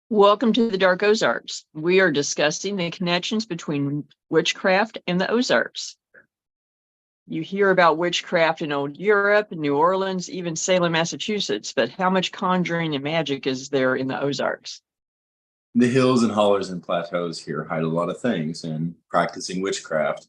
Welcome to the Dark Ozarks. We are discussing the connections between witchcraft and the Ozarks. You hear about witchcraft in old Europe, New Orleans, even Salem, Massachusetts, but how much conjuring and magic is there in the Ozarks? The hills and hollers and plateaus here hide a lot of things, and practicing witchcraft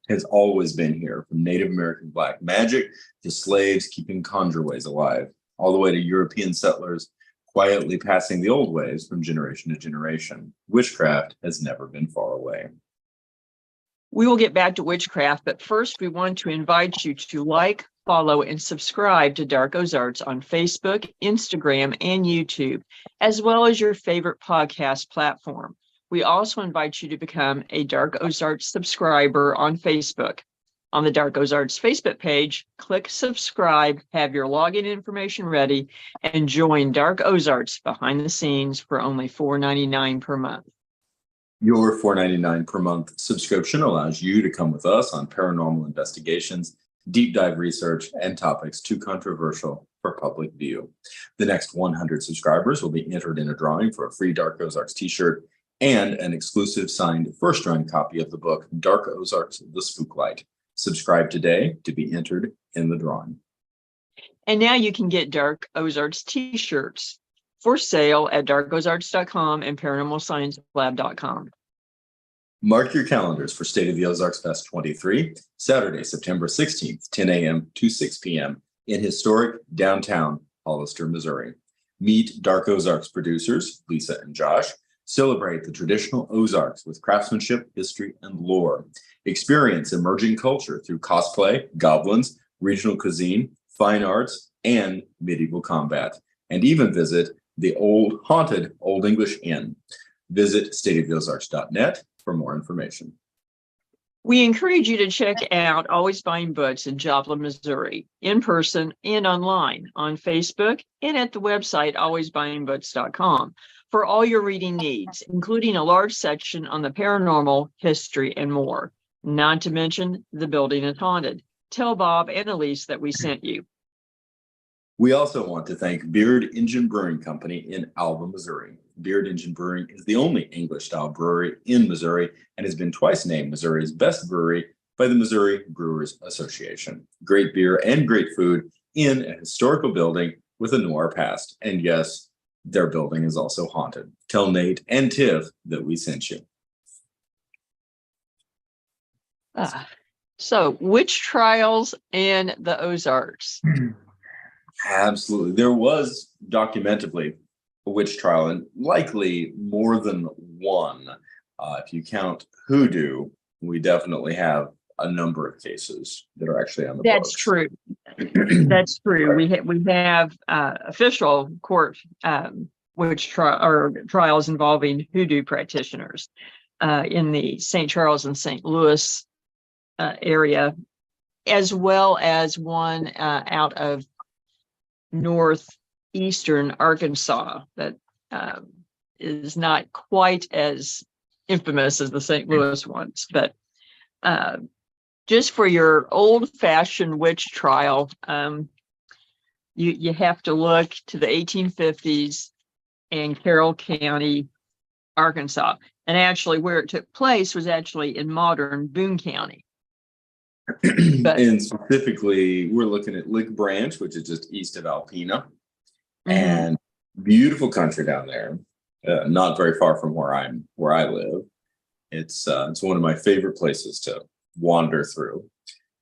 has always been here, from Native American black magic to slaves keeping conjure ways alive, all the way to European settlers quietly passing the old ways from generation to generation. Witchcraft has never been far away. We will get back to witchcraft, but first we want to invite you to like, follow, and subscribe to Dark Ozarks on Facebook, Instagram, and YouTube, as well as your favorite podcast platform. We also invite you to become a Dark Ozarks subscriber on Facebook. On the Dark Ozarks Facebook page, click subscribe, have your login information ready, and join Dark Ozarks behind the scenes for only $4.99 per month. Your $4.99 per month subscription allows you to come with us on paranormal investigations, deep dive research, and topics too controversial for public view. The next 100 subscribers will be entered in a drawing for a free Dark Ozarks t-shirt and an exclusive signed first-run copy of the book Dark Ozarks: The Spooklight. Subscribe today to be entered in the drawing. And now you can get Dark Ozarks t-shirts for sale at darkozarks.com and paranormalsciencelab.com. Mark your calendars for State of the Ozarks Fest 23, Saturday, September 16th, 10 a.m. to 6 p.m. in historic downtown Hollister, Missouri. Meet Dark Ozarks producers, Lisa and Josh. Celebrate the traditional Ozarks with craftsmanship, history, and lore. Experience emerging culture through cosplay, goblins, regional cuisine, fine arts, and medieval combat. And even visit the haunted Old English Inn. Visit stateoftheozarks.net for more information. We encourage you to check out Always Buying Books in Joplin, Missouri, in person and online, on Facebook and at the website alwaysbuyingbooks.com for all your reading needs, including a large section on the paranormal, history, and more. Not to mention The Building is Haunted. Tell Bob and Elise that we sent you. We also want to thank Beard Engine Brewing Company in Alva, Missouri. Beard Engine Brewing is the only English-style brewery in Missouri and has been twice named Missouri's best brewery by the Missouri Brewers Association. Great beer and great food in a historical building with a noir past. And yes, their building is also haunted. Tell Nate and Tiff that we sent you. So, witch trials and the Ozarks. Absolutely. There was documentably a witch trial, and likely more than one. If you count hoodoo, we definitely have a number of cases that are actually on the That's books. true. That's true. Right. We have official court witch trials involving hoodoo practitioners in the St. Charles and St. Louis area, as well as one out of northeastern Arkansas that is not quite as infamous as the St. Louis ones, but just for your old-fashioned witch trial, you have to look to the 1850s in Carroll County, Arkansas. And actually where it took place was actually in modern Boone County. And specifically, we're looking at Lick Branch, which is just east of Alpena, and beautiful country down there, not very far from where I live. It's one of my favorite places to wander through.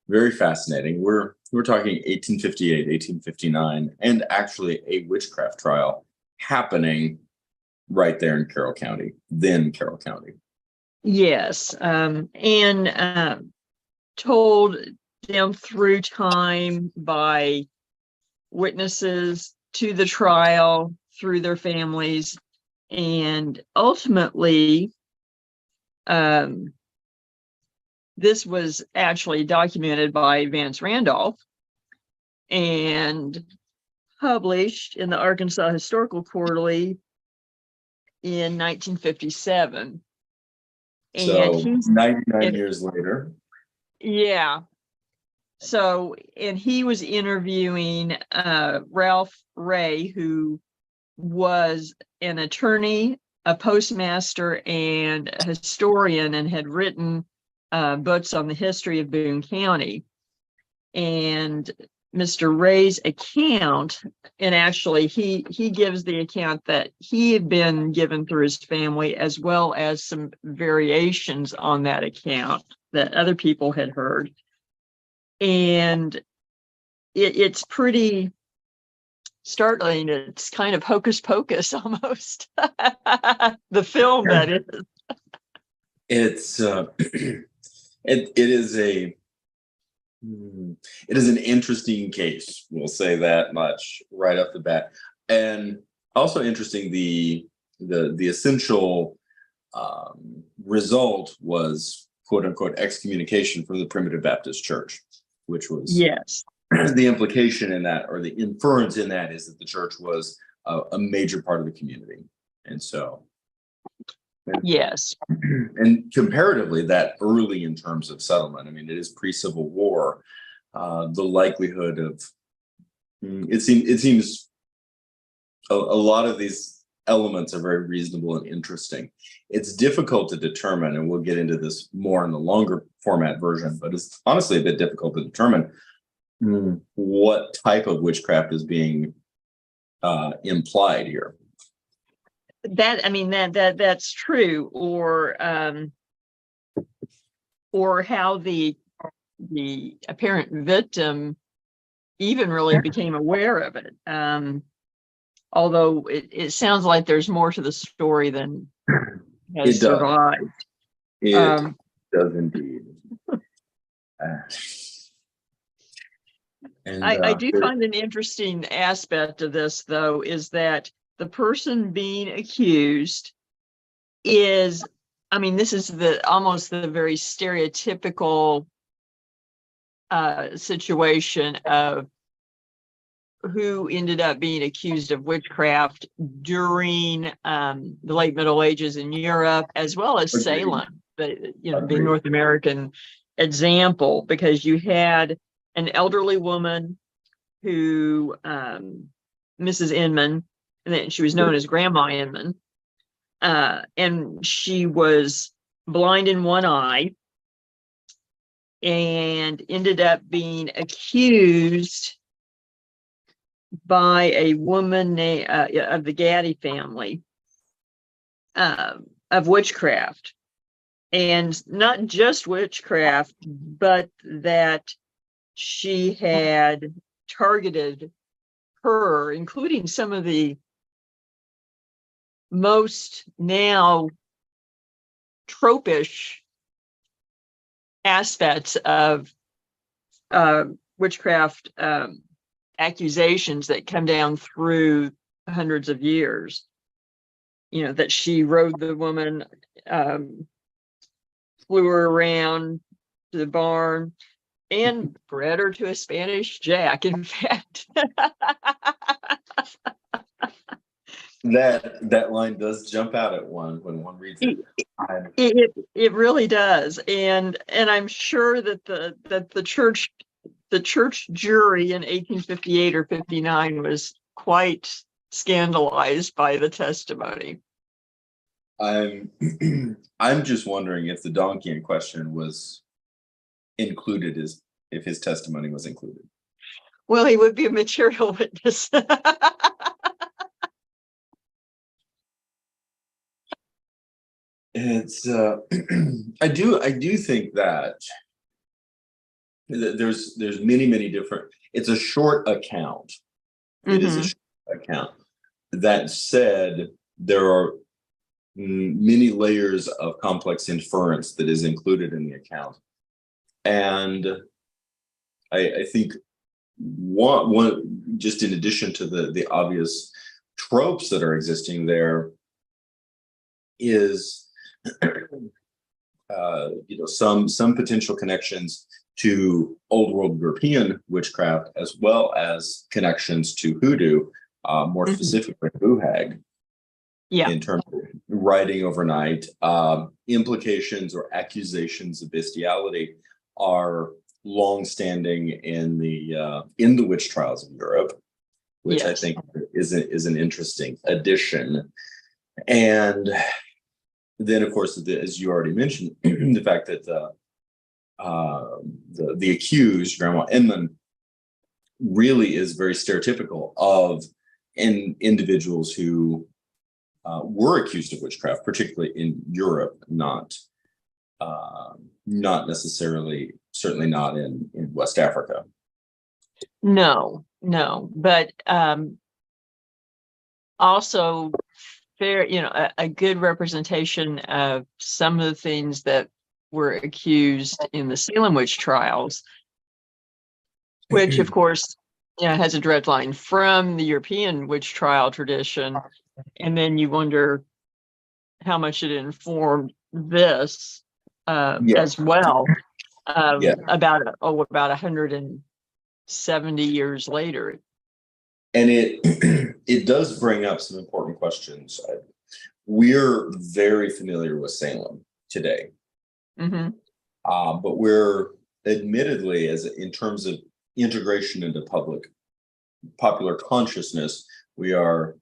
Very fascinating. We're talking 1858, 1859, and actually a witchcraft trial happening right there in Carroll County, then Carroll County. Yes, and told them through time by witnesses to the trial, through their families, and ultimately this was actually documented by Vance Randolph and published in the Arkansas Historical Quarterly in 1957. So and 99 years later. Yeah. So, and he was interviewing Ralph Ray, who was an attorney, a postmaster, and a historian, and had written books on the history of Boone County. And Mr. Ray's account, and actually he gives the account that he had been given through his family, as well as some variations on that account that other people had heard. And it's pretty startling. It's kind of hocus pocus almost. The film, that is. It's it is an interesting case. We'll say that much right off the bat, and also interesting. The essential result was quote unquote excommunication from the Primitive Baptist Church, which was Yes. The implication in that, or the inference in that, is that the church was a major part of the community, and so. Yes. And comparatively, that early in terms of settlement, I mean, it is pre-Civil War. The likelihood of it seems a lot of these elements are very reasonable and interesting. It's difficult to determine, and we'll get into this more in the longer format version, but it's honestly a bit difficult to determine what type of witchcraft is being implied here. That's true, or how the apparent victim even really became aware of it. Although it sounds like there's more to the story than has survived. It does indeed. I do find an interesting aspect of this, though, is that the person being accused is, this is almost the very stereotypical situation of who ended up being accused of witchcraft during the late Middle Ages in Europe, as well as Salem, the North American example, because you had an elderly woman who, Mrs. Inman, and then she was known as Grandma Inman, and she was blind in one eye, and ended up being accused by a woman of the Gaddy family of witchcraft. And not just witchcraft, but that she had targeted her, including some of the most now tropish aspects of witchcraft accusations that come down through hundreds of years. That she rode the woman, flew her around to the barn, and bred her to a Spanish Jack, in fact. That line does jump out at one when one reads it. It really does, and I'm sure that the church jury in 1858 or 59 was quite scandalized by the testimony. I'm just wondering if the donkey in question was included, if his testimony was included. Well, he would be a material witness. It's I do think that there's many different. It's a short account. It is a short account. That said, there are many layers of complex inference that is included in the account, and I think one just in addition to the obvious tropes that are existing there is some potential connections to old world European witchcraft, as well as connections to hoodoo, more specifically Buhag. Yeah. In terms of riding overnight, implications or accusations of bestiality are long-standing in the witch trials of Europe, which I think is an interesting addition. And then, of course, as you already mentioned, the fact that the accused, Grandma Inman, really is very stereotypical of individuals who were accused of witchcraft, particularly in Europe, not necessarily, certainly not in West Africa. No, but also fair, a good representation of some of the things that were accused in the Salem witch trials, which of course, has a direct line from the European witch trial tradition. And then you wonder how much it informed this as well, about 170 years later. And it does bring up some important questions. We're very familiar with Salem today, but we're admittedly, as in terms of integration into popular consciousness, we are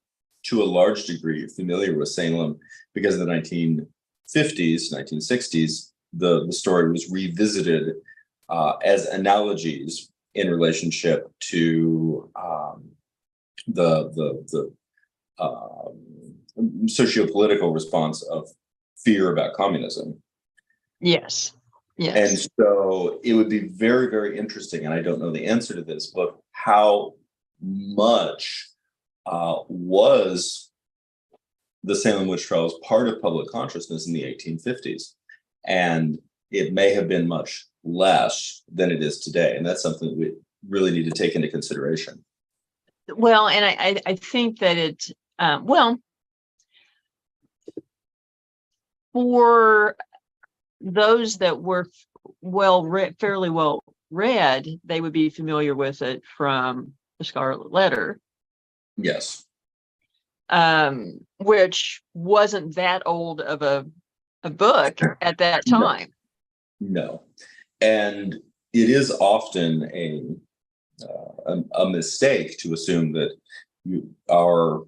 to a large degree familiar with Salem because in the 1950s, 1960s, the story was revisited as analogies in relationship to the socio-political response of fear about communism. Yes. And so it would be very, very interesting, and I don't know the answer to this, but how much was the Salem witch trials part of public consciousness in the 1850s? And it may have been much less than it is today. And that's something we really need to take into consideration. Well, and I think that it, for those that were fairly well read, they would be familiar with it from the Scarlet Letter. Yes. Which wasn't that old of a book at that time. No. And it is often a mistake to assume that our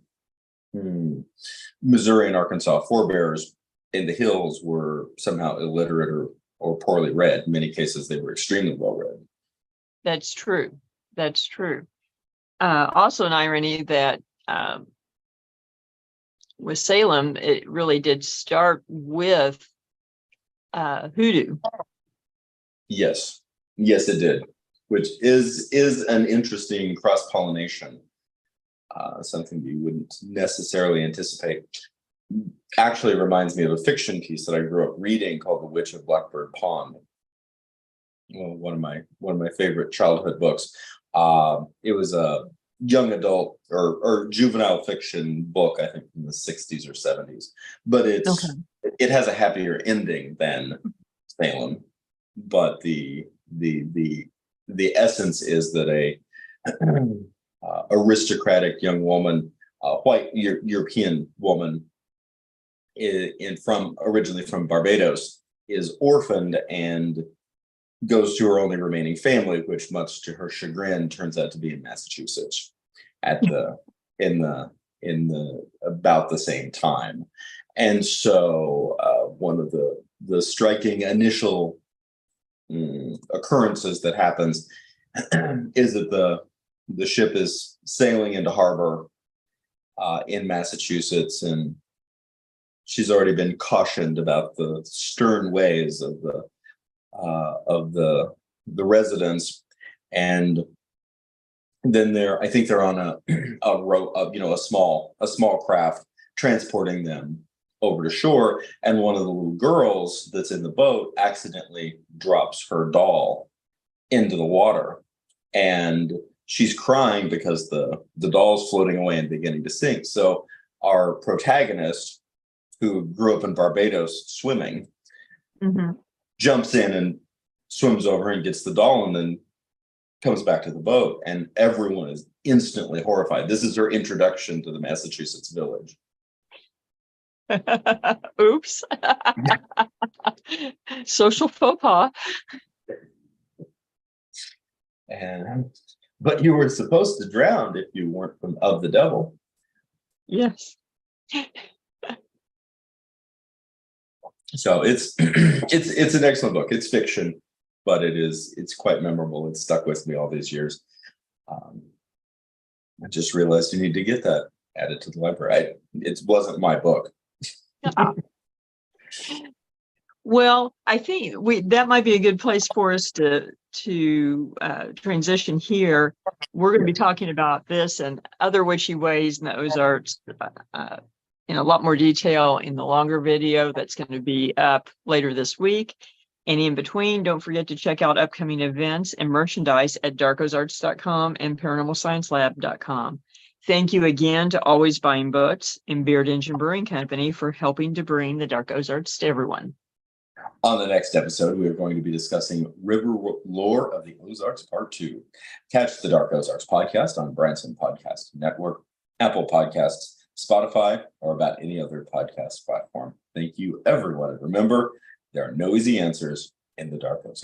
Missouri and Arkansas forebears in the hills were somehow illiterate or poorly read. In many cases, they were extremely well read. That's true. Also an irony that with Salem, it really did start with hoodoo. Yes, it did, which is an interesting cross-pollination, something you wouldn't necessarily anticipate. Actually reminds me of a fiction piece that I grew up reading called The Witch of Blackbird Pond. Well, one of my favorite childhood books. It was a young adult or juvenile fiction book, I think from the 60s or 70s, but it has a happier ending than Salem. But the essence is that a aristocratic young woman, white European woman, originally from Barbados, is orphaned and goes to her only remaining family, which, much to her chagrin, turns out to be in Massachusetts in the about the same time. And so one of the striking initial occurrences that happens is that the ship is sailing into harbor in Massachusetts, and she's already been cautioned about the stern ways of the residents, and then I think they're on a small craft transporting them over to shore, and one of the little girls that's in the boat accidentally drops her doll into the water, and she's crying because the doll's floating away and beginning to sink. So our protagonist, who grew up in Barbados swimming, jumps in and swims over and gets the doll, and then comes back to the boat, and everyone is instantly horrified. This is her introduction to the Massachusetts village. Oops. Social faux pas. But you were supposed to drown if you weren't of the devil. Yes. So it's an excellent book. It's fiction, but it's quite memorable. It's stuck with me all these years. I just realized you need to get that added to the library. It wasn't my book. Well, I think that might be a good place for us to transition here. We're going to be talking about this and other witchy ways in the Ozarks in a lot more detail in the longer video that's going to be up later this week. And in between, don't forget to check out upcoming events and merchandise at darkozarks.com and paranormalsciencelab.com. Thank you again to Always Buying Books and Beard Engine Brewing Company for helping to bring the Dark Ozarks to everyone. On the next episode, we are going to be discussing River Lore of the Ozarks Part 2. Catch the Dark Ozarks podcast on Branson Podcast Network, Apple Podcasts, Spotify, or about any other podcast platform. Thank you, everyone. And remember, there are no easy answers in the Dark Ozarks.